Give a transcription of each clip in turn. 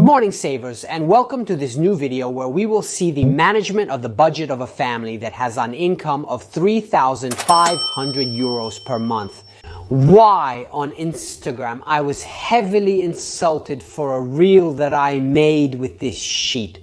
morning, savers, and welcome to this new video where we will see the management of the budget of a family that has an income of 3,500 euros per month. Why on Instagram I was heavily insulted for a reel that I made with this sheet.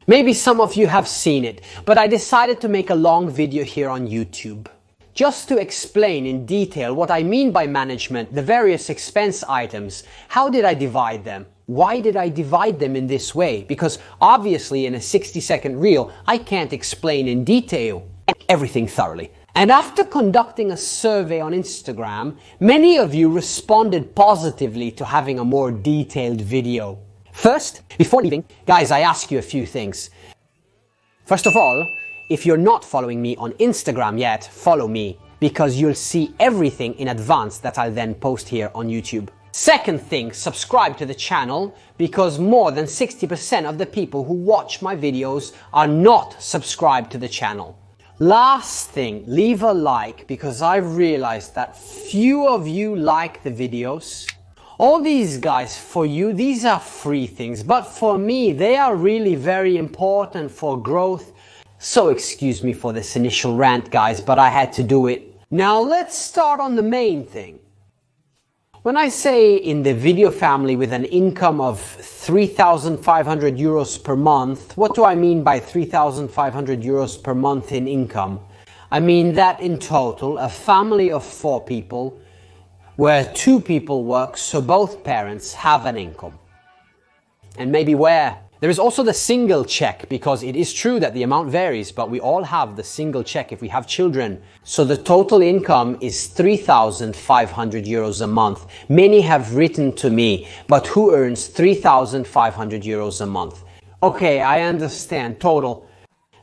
Maybe some of you have seen it, but I decided to make a long video here on YouTube. Just to explain in detail what I mean by management, the various expense items, how did I divide them? Why did I divide them in this way? Because obviously in a 60-second reel, I can't explain in detail everything thoroughly. And after conducting a survey on Instagram, many of you responded positively to having a more detailed video. First, before leaving, guys, I ask you a few things. First of all, if you're not following me on Instagram yet, follow me, because you'll see everything in advance that I'll then post here on YouTube. Second thing, subscribe to the channel, because more than 60% of the people who watch my videos are not subscribed to the channel. Last thing, leave a like, because I've realized that few of you like the videos. All these guys, for you, these are free things, but for me, they are really very important for growth. So excuse me for this initial rant, guys, but I had to do it. Now let's start on the main thing. When I say in the video family with an income of 3,500 euros per month, what do I mean by 3,500 euros per month in income? I mean that in total, a family of 4 people, where 2 people work, so both parents have an income. And maybe where? There is also the single check, because it is true that the amount varies, but we all have the single check if we have children. So the total income is 3,500 euros a month. Many have written to me, but who earns 3,500 euros a month? Okay, I understand, total.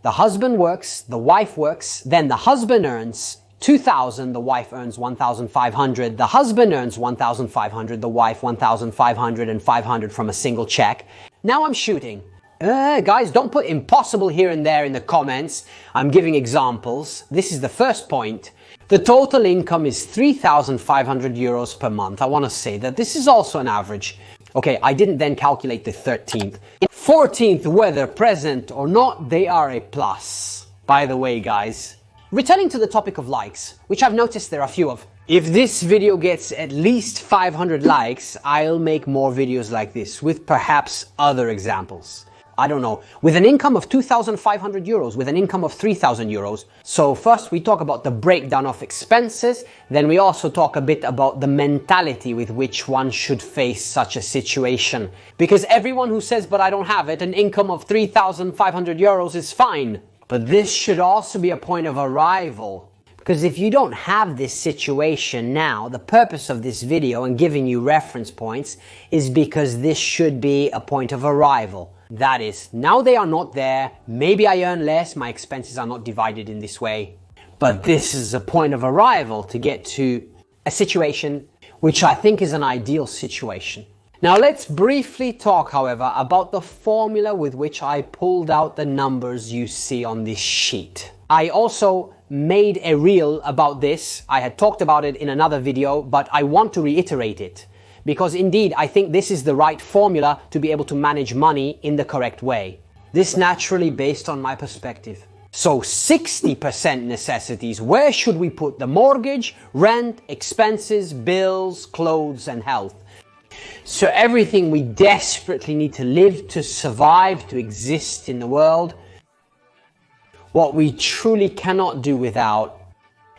The husband works, the wife works, then the husband earns 2,000, the wife earns 1,500, the husband earns 1,500, the wife 1,500 and 500 from a single check. Now I'm shooting. Guys, don't put impossible here and there in the comments. I'm giving examples. This is the first point. The total income is 3,500 euros per month. I want to say that this is also an average. Okay, I didn't then calculate the 13th. 14th, whether present or not, they are a plus. By the way, guys, returning to the topic of likes, which I've noticed there are few of. If this video gets at least 500 likes, I'll make more videos like this with perhaps other examples. I don't know, with an income of 2,500 euros, with an income of 3,000 euros. So first we talk about the breakdown of expenses, then we also talk a bit about the mentality with which one should face such a situation. Because everyone who says, but I don't have it, an income of 3,500 euros is fine. But this should also be a point of arrival. Because if you don't have this situation now, the purpose of this video and giving you reference points is because this should be a point of arrival. That is, now they are not there, maybe I earn less, my expenses are not divided in this way. But this is a point of arrival to get to a situation which I think is an ideal situation. Now let's briefly talk, however, about the formula with which I pulled out the numbers you see on this sheet. I also made a reel about this. I had talked about it in another video, but I want to reiterate it. Because indeed, I think this is the right formula to be able to manage money in the correct way. This naturally based on my perspective. So 60% necessities, where should we put the mortgage, rent, expenses, bills, clothes and health? So everything we desperately need to live, to survive, to exist in the world. What we truly cannot do without.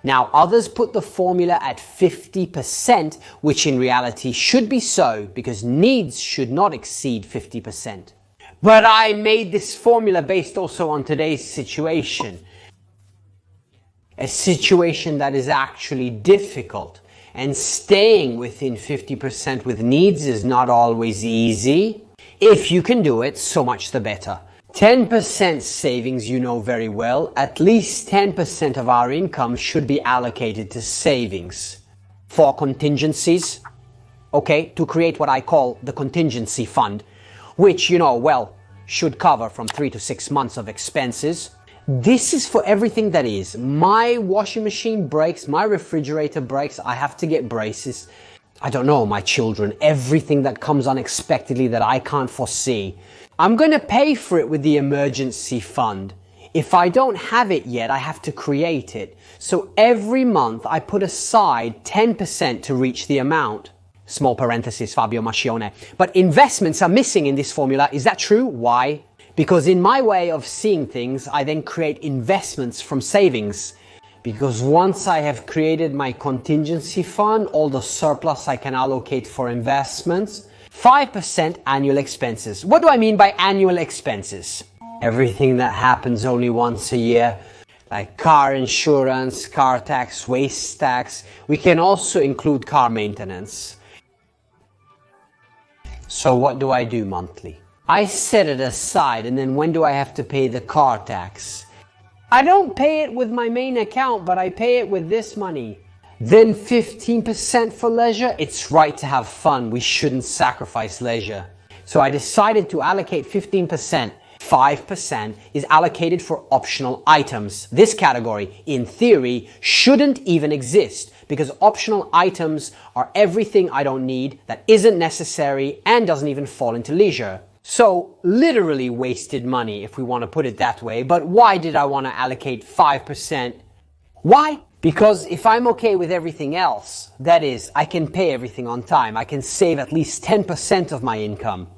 Now others put the formula at 50%, which in reality should be so, because needs should not exceed 50%. But I made this formula based also on today's situation. A situation that is actually difficult. And staying within 50% with needs is not always easy. If you can do it, so much the better. 10% savings, you know very well. At least 10% of our income should be allocated to savings. For contingencies, okay, to create what I call the contingency fund, which, you know, well, should cover from 3 to 6 months of expenses. This is for everything that is. My washing machine breaks, my refrigerator breaks, I have to get braces. I don't know, my children, everything that comes unexpectedly that I can't foresee. I'm going to pay for it with the emergency fund. If I don't have it yet, I have to create it. So every month I put aside 10% to reach the amount. Small parenthesis, Fabio Mascione. But investments are missing in this formula. Is that true? Why? Because in my way of seeing things, I then create investments from savings. Because once I have created my contingency fund, all the surplus I can allocate for investments. 5% annual expenses. What do I mean by annual expenses? Everything that happens only once a year, like car insurance, car tax, waste tax. We can also include car maintenance. So what do I do monthly? I set it aside, and then when do I have to pay the car tax? I don't pay it with my main account, but I pay it with this money. Then 15% for leisure. It's right to have fun. We shouldn't sacrifice leisure. So I decided to allocate 15%. 5% is allocated for optional items. This category, in theory, shouldn't even exist because optional items are everything I don't need that isn't necessary and doesn't even fall into leisure. So literally wasted money, if we want to put it that way. But why did I want to allocate 5%? Why? Because if I'm okay with everything else, that is, I can pay everything on time, I can save at least 10% of my income.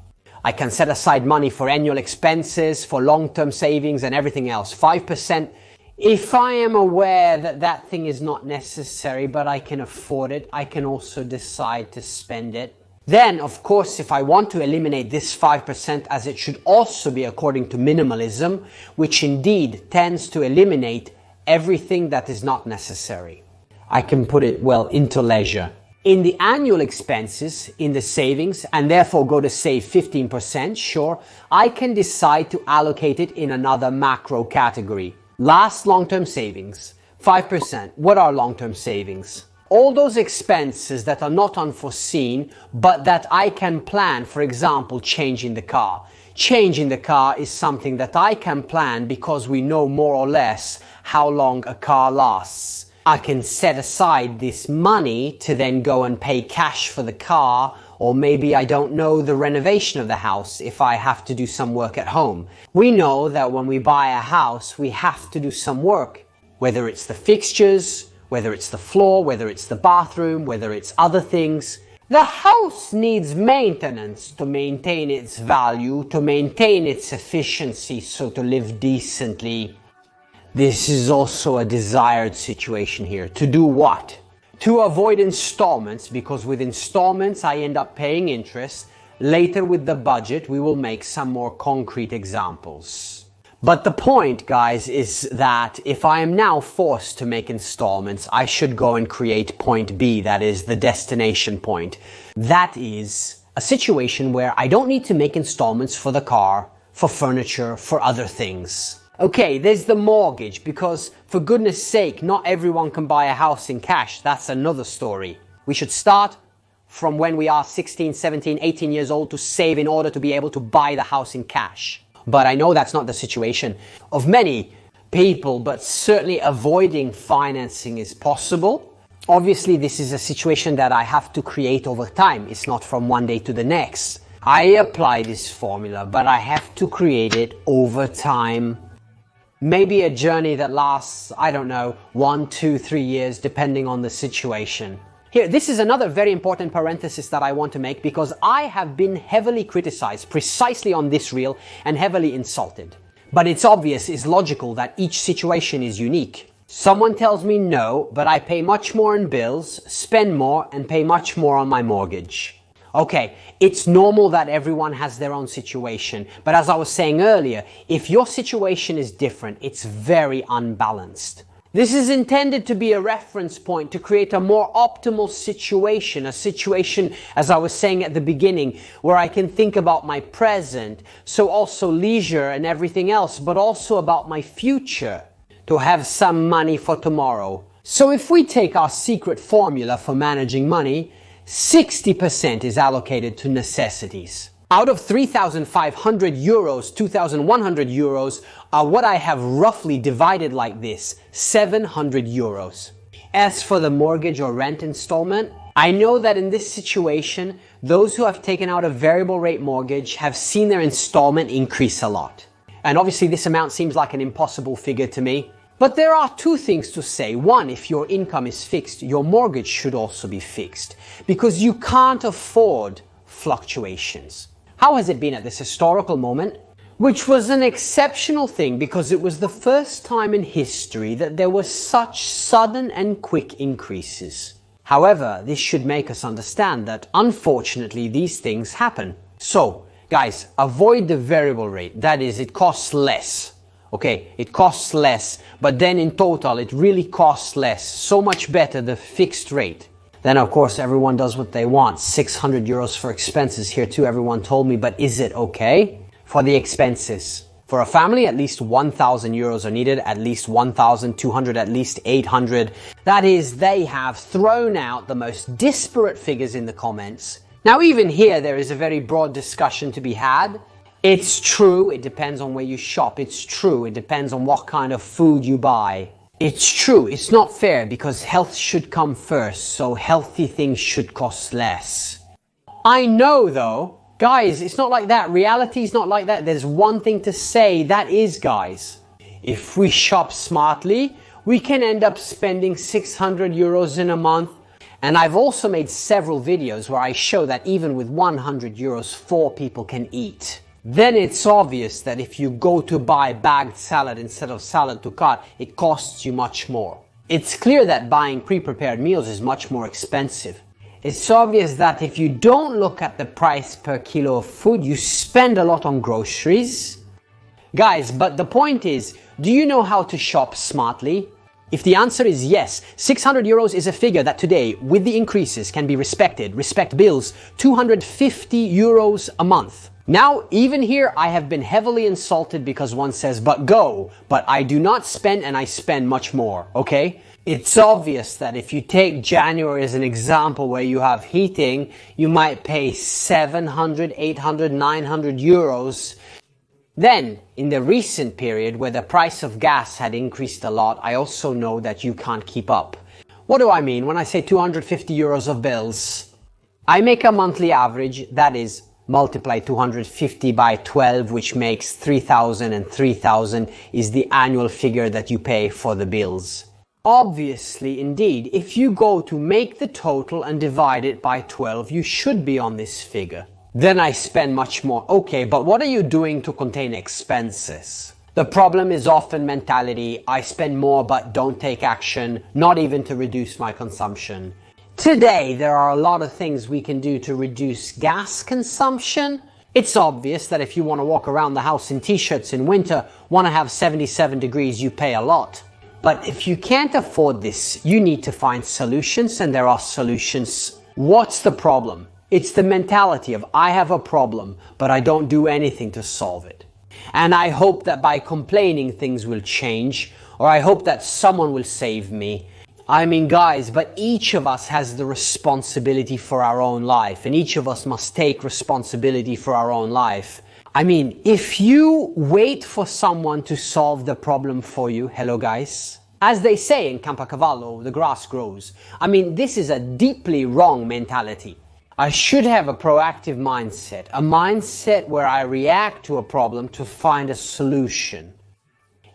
I can set aside money for annual expenses, for long-term savings and everything else. 5%, if I am aware that that thing is not necessary, but I can afford it, I can also decide to spend it. Then, of course, if I want to eliminate this 5%, as it should also be according to minimalism, which indeed tends to eliminate everything that is not necessary, I can put it, well, into leisure. In the annual expenses, in the savings, and therefore go to save 15%, sure, I can decide to allocate it in another macro category. Last long-term savings, 5%. What are long-term savings? All those expenses that are not unforeseen, but that I can plan, for example, changing the car. Changing the car is something that I can plan because we know more or less how long a car lasts. I can set aside this money to then go and pay cash for the car, or maybe I don't know the renovation of the house if I have to do some work at home. We know that when we buy a house, we have to do some work, whether it's the fixtures, whether it's the floor, whether it's the bathroom, whether it's other things. The house needs maintenance to maintain its value, to maintain its efficiency, so to live decently. This is also a desired situation here. To do what? To avoid installments, because with installments I end up paying interest. Later with the budget we will make some more concrete examples. But the point, guys, is that if I am now forced to make installments, I should go and create point B, that is the destination point. That is a situation where I don't need to make installments for the car, for furniture, for other things. Okay, there's the mortgage, because for goodness sake, not everyone can buy a house in cash. That's another story. We should start from when we are 16, 17, 18 years old to save in order to be able to buy the house in cash. But I know that's not the situation of many people, but certainly avoiding financing is possible. Obviously, this is a situation that I have to create over time. It's not from one day to the next. I apply this formula, but I have to create it over time. Maybe a journey that lasts, I don't know, 1, 2, 3 years, depending on the situation. Here, this is another very important parenthesis that I want to make, because I have been heavily criticized precisely on this reel and heavily insulted. But it's obvious, it's logical that each situation is unique. Someone tells me no, but I pay much more in bills, spend more, and pay much more on my mortgage. Okay, it's normal that everyone has their own situation, but as I was saying earlier, if your situation is different, it's very unbalanced. This is intended to be a reference point to create a more optimal situation, a situation, as I was saying at the beginning, where I can think about my present, so also leisure and everything else, but also about my future, to have some money for tomorrow. So if we take our secret formula for managing money, 60% is allocated to necessities. Out of 3,500 euros, 2,100 euros are what I have roughly divided like this, 700 euros. As for the mortgage or rent installment, I know that in this situation, those who have taken out a variable rate mortgage have seen their installment increase a lot. And obviously this amount seems like an impossible figure to me. But there are two things to say. One, if your income is fixed, your mortgage should also be fixed, because you can't afford fluctuations. How has it been at this historical moment? Which was an exceptional thing, because it was the first time in history that there were such sudden and quick increases. However, this should make us understand that unfortunately these things happen. So, guys, avoid the variable rate. That is, it costs less. Okay, it costs less, but then in total it really costs less. So much better the fixed rate. Then of course everyone does what they want. 600 euros for expenses here too, everyone told me, but is it okay? For the expenses. For a family, at least 1,000 euros are needed, at least 1,200, at least 800. That is, they have thrown out the most disparate figures in the comments. Now even here there is a very broad discussion to be had. It's true, it depends on where you shop. It's true, it depends on what kind of food you buy. It's true, it's not fair because health should come first, so healthy things should cost less. I know though, guys, it's not like that. Reality is not like that. There's one thing to say, that is, guys, if we shop smartly, we can end up spending 600 euros in a month. And I've also made several videos where I show that even with 100 euros, 4 people can eat. Then it's obvious that if you go to buy bagged salad instead of salad to cut, it costs you much more. It's clear that buying pre-prepared meals is much more expensive. It's obvious that if you don't look at the price per kilo of food, you spend a lot on groceries. Guys, but the point is, do you know how to shop smartly? If the answer is yes, 600 euros is a figure that today, with the increases, can be respected. Respect bills, 250 euros a month. Now, even here, I have been heavily insulted because one says, but I do not spend and I spend much more, okay? It's obvious that if you take January as an example where you have heating, you might pay 700, 800, 900 euros. Then, in the recent period where the price of gas had increased a lot, I also know that you can't keep up. What do I mean when I say 250 euros of bills? I make a monthly average, that is, multiply 250 by 12, which makes 3,000, and 3,000 is the annual figure that you pay for the bills. Obviously, indeed, if you go to make the total and divide it by 12, you should be on this figure. Then I spend much more. Okay, but what are you doing to contain expenses? The problem is often mentality. I spend more but don't take action, not even to reduce my consumption. Today, there are a lot of things we can do to reduce gas consumption. It's obvious that if you want to walk around the house in t-shirts in winter, want to have 77 degrees, you pay a lot. But if you can't afford this, you need to find solutions, and there are solutions. What's the problem? It's the mentality of I have a problem, but I don't do anything to solve it. And I hope that by complaining things will change, or I hope that someone will save me. I mean, guys, but each of us has the responsibility for our own life, and each of us must take responsibility for our own life. I mean, if you wait for someone to solve the problem for you, hello guys, as they say in Campacavallo, the grass grows. I mean, this is a deeply wrong mentality. I should have a proactive mindset, a mindset where I react to a problem to find a solution.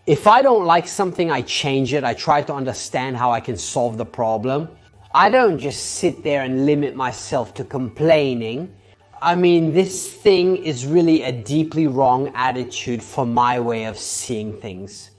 If I don't like something, I change it. I try to understand how I can solve the problem. I don't just sit there and limit myself to complaining. I mean, this thing is really a deeply wrong attitude for my way of seeing things.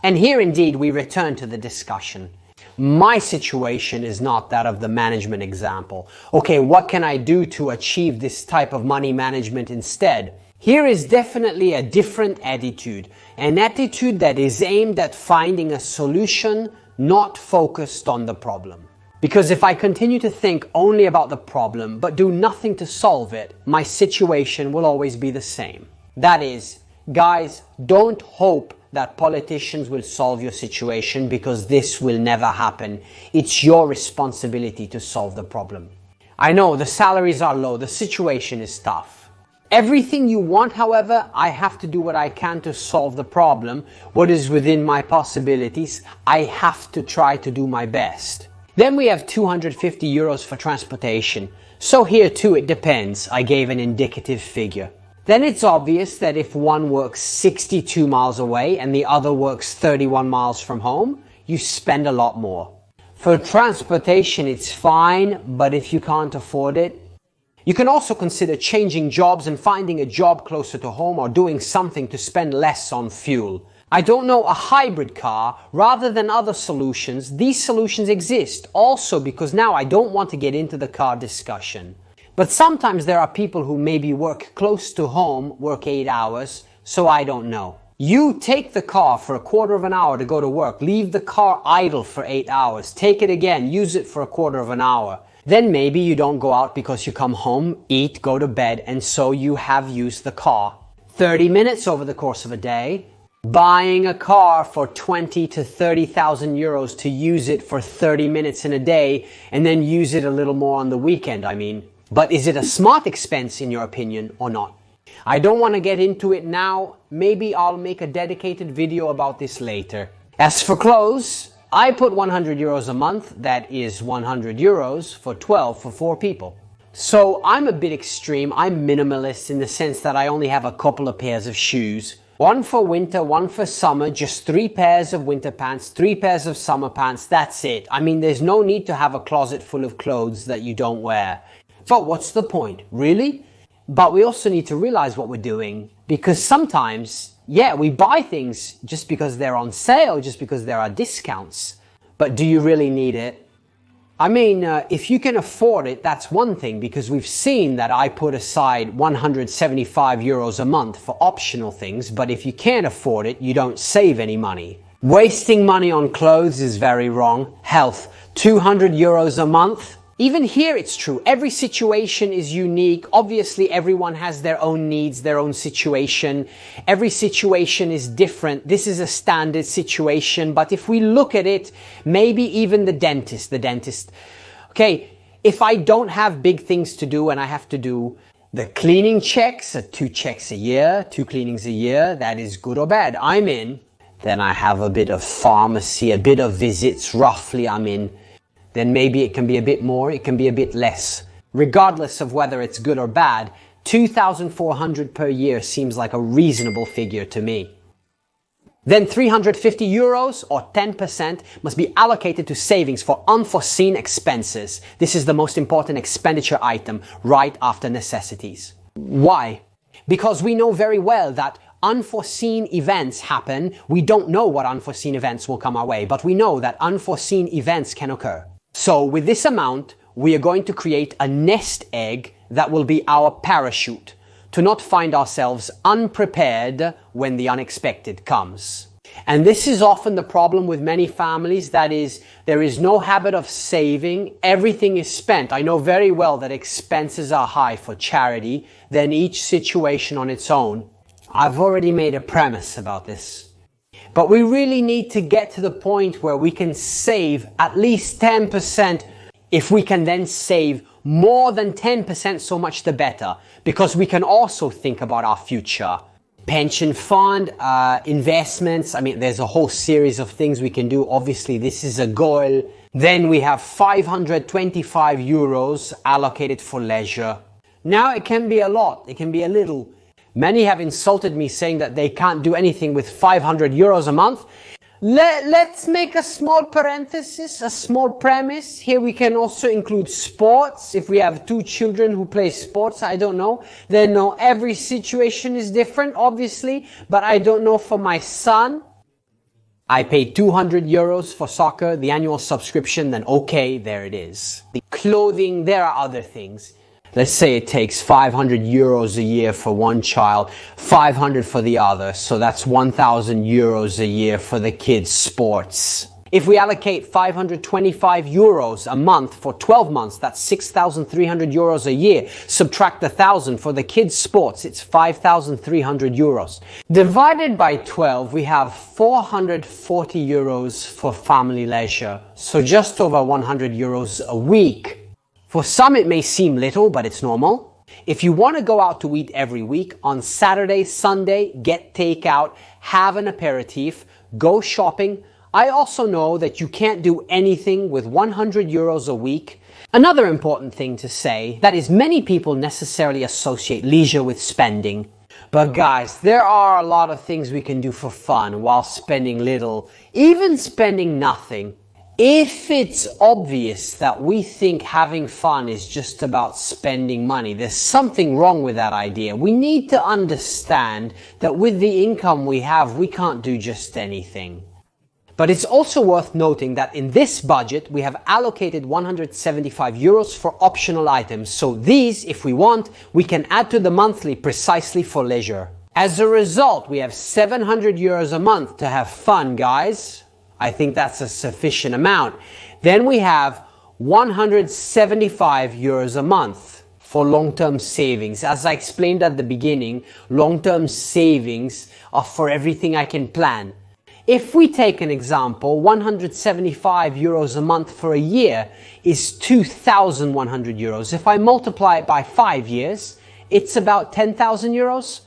And here indeed we return to the discussion. My situation is not that of the management example. Okay, what can I do to achieve this type of money management instead? Here is definitely a different attitude, an attitude that is aimed at finding a solution, not focused on the problem. Because if I continue to think only about the problem, but do nothing to solve it, my situation will always be the same. That is, guys, don't hope that politicians will solve your situation, because this will never happen. It's your responsibility to solve the problem. I know the salaries are low, the situation is tough. Everything you want, however, I have to do what I can to solve the problem. What is within my possibilities, I have to try to do my best. Then we have 250 euros for transportation. So here too it depends. I gave an indicative figure. Then it's obvious that if one works 62 miles away and the other works 31 miles from home, you spend a lot more. For transportation it's fine, but if you can't afford it, you can also consider changing jobs and finding a job closer to home or doing something to spend less on fuel. I don't know, a hybrid car rather than other solutions. These solutions exist also because now I don't want to get into the car discussion. But sometimes there are people who maybe work close to home, work 8 hours, so I don't know. You take the car for a quarter of an hour to go to work, leave the car idle for 8 hours, take it again, use it for a quarter of an hour. Then maybe you don't go out because you come home, eat, go to bed, and so you have used the car 30 minutes over the course of a day. Buying a car for 20 to 30,000 euros to use it for 30 minutes in a day and then use it a little more on the weekend, I mean. But is it a smart expense in your opinion or not? I don't want to get into it now. Maybe I'll make a dedicated video about this later. As for clothes, I put 100 euros a month. That is 100 euros for 12 for 4 people. So I'm a bit extreme. I'm minimalist in the sense that I only have a couple of pairs of shoes. One for winter, one for summer, just 3 pairs of winter pants, 3 pairs of summer pants, that's it. I mean, there's no need to have a closet full of clothes that you don't wear. But what's the point, really? But we also need to realize what we're doing, because sometimes, yeah, we buy things just because they're on sale, just because there are discounts. But do you really need it? I mean, if you can afford it, that's one thing, because we've seen that I put aside 175 euros a month for optional things, but if you can't afford it, you don't save any money. Wasting money on clothes is very wrong. Health, 200 euros a month. Even here it's true. Every situation is unique. Obviously, everyone has their own needs, their own situation. Every situation is different. This is a standard situation. But if we look at it, maybe even the dentist, okay, if I don't have big things to do and I have to do the cleaning checks, 2 checks a year, 2 cleanings a year, that is good or bad. I'm in. Then I have a bit of pharmacy, a bit of visits, roughly I'm in. Then maybe it can be a bit more, it can be a bit less. Regardless of whether it's good or bad, 2,400 per year seems like a reasonable figure to me. Then 350 euros or 10% must be allocated to savings for unforeseen expenses. This is the most important expenditure item right after necessities. Why? Because we know very well that unforeseen events happen. We don't know what unforeseen events will come our way, but we know that unforeseen events can occur. So with this amount, we are going to create a nest egg that will be our parachute to not find ourselves unprepared when the unexpected comes. And this is often the problem with many families. That is, there is no habit of saving. Everything is spent. I know very well that expenses are high for charity than each situation on its own. I've already made a premise about this. But we really need to get to the point where we can save at least 10%. If we can then save more than 10%, so much the better, because we can also think about our future. Pension fund, investments, I mean, there's a whole series of things we can do. Obviously, this is a goal. Then we have 525 euros allocated for leisure. Now, it can be a lot, it can be a little. Many have insulted me saying that they can't do anything with 500 euros a month. Let's make a small parenthesis, a small premise. Here we can also include sports. If we have 2 children who play sports, I don't know. Then no, every situation is different, obviously. But I don't know for my son. I paid 200 euros for soccer, the annual subscription, then okay, there it is. The clothing, there are other things. Let's say it takes 500 euros a year for one child, 500 for the other, so that's 1,000 euros a year for the kids' sports. If we allocate 525 euros a month for 12 months, that's 6,300 euros a year. Subtract 1,000 for the kids' sports, it's 5,300 euros. Divided by 12, we have 440 euros for family leisure, so just over 100 euros a week. For some it may seem little, but it's normal. If you want to go out to eat every week, on Saturday, Sunday, get takeout, have an aperitif, go shopping, I also know that you can't do anything with 100 euros a week. Another important thing to say, that is, many people necessarily associate leisure with spending. But guys, there are a lot of things we can do for fun while spending little, even spending nothing. If it's obvious that we think having fun is just about spending money, there's something wrong with that idea. We need to understand that with the income we have, we can't do just anything. But it's also worth noting that in this budget, we have allocated 175 euros for optional items. So these, if we want, we can add to the monthly precisely for leisure. As a result, we have 700 euros a month to have fun, guys. I think that's a sufficient amount. Then we have 175 euros a month for long-term savings. As I explained at the beginning, long-term savings are for everything I can plan. If we take an example, 175 euros a month for a year is 2,100 euros. If I multiply it by 5 years, it's about 10,000 euros.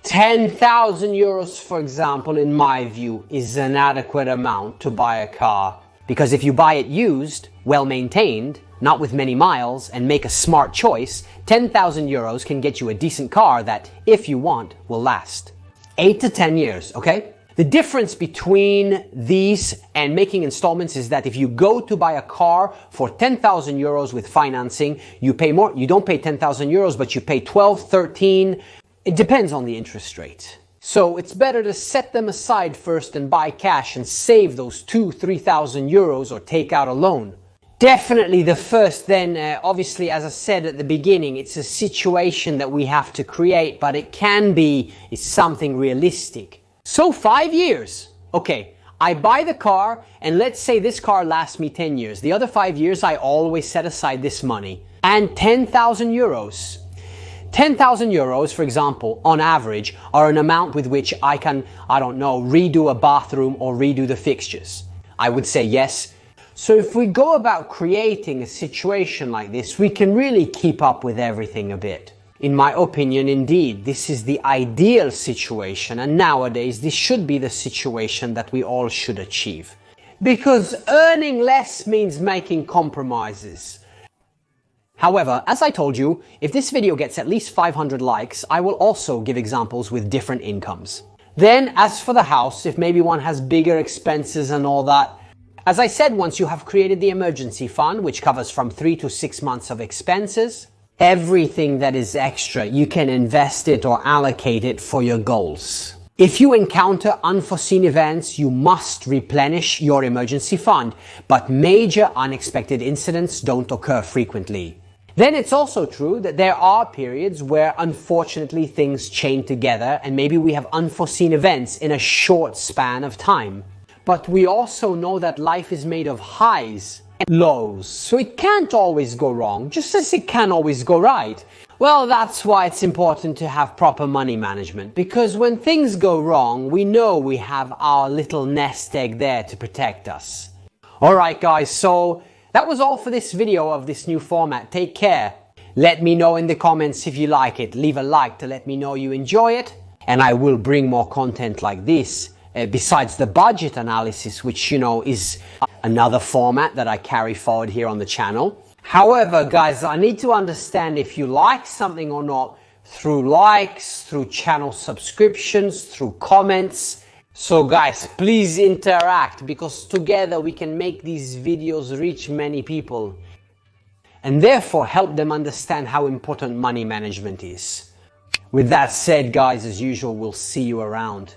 10,000 euros, for example, in my view, is an adequate amount to buy a car. Because if you buy it used, well maintained, not with many miles, and make a smart choice, 10,000 euros can get you a decent car that, if you want, will last 8 to 10 years, okay? The difference between these and making installments is that if you go to buy a car for 10,000 euros with financing, you pay more. You don't pay 10,000 euros, but you pay 12, 13. It depends on the interest rate. So it's better to set them aside first and buy cash and save those 2,000-3,000 euros or take out a loan. Definitely the first, then obviously, as I said at the beginning, it's a situation that we have to create, but it can be something realistic. So 5 years. Okay, I buy the car and let's say this car lasts me 10 years. The other 5 years I always set aside this money. And 10,000 euros. 10,000 euros, for example, on average, are an amount with which I can, I don't know, redo a bathroom or redo the fixtures. I would say yes. So if we go about creating a situation like this, we can really keep up with everything a bit. In my opinion, indeed, this is the ideal situation, and nowadays this should be the situation that we all should achieve. Because earning less means making compromises. However, as I told you, if this video gets at least 500 likes, I will also give examples with different incomes. Then, as for the house, if maybe one has bigger expenses and all that, as I said, once you have created the emergency fund, which covers from 3 to 6 months of expenses, everything that is extra, you can invest it or allocate it for your goals. If you encounter unforeseen events, you must replenish your emergency fund, but major unexpected incidents don't occur frequently. Then it's also true that there are periods where unfortunately things chain together and maybe we have unforeseen events in a short span of time. But we also know that life is made of highs and lows, so it can't always go wrong, just as it can always go right. Well, that's why it's important to have proper money management, because when things go wrong, we know we have our little nest egg there to protect us. Alright guys, so that was all for this video of this new format. Take care. Let me know in the comments if you like it. Leave a like to let me know you enjoy it, and I will bring more content like this. Besides the budget analysis, which, you know, is another format that I carry forward here on the channel. However, guys, I need to understand if you like something or not through likes, through channel subscriptions, through comments. So guys, please interact, because together we can make these videos reach many people and therefore help them understand how important money management is. With that said, guys, as usual, we'll see you around.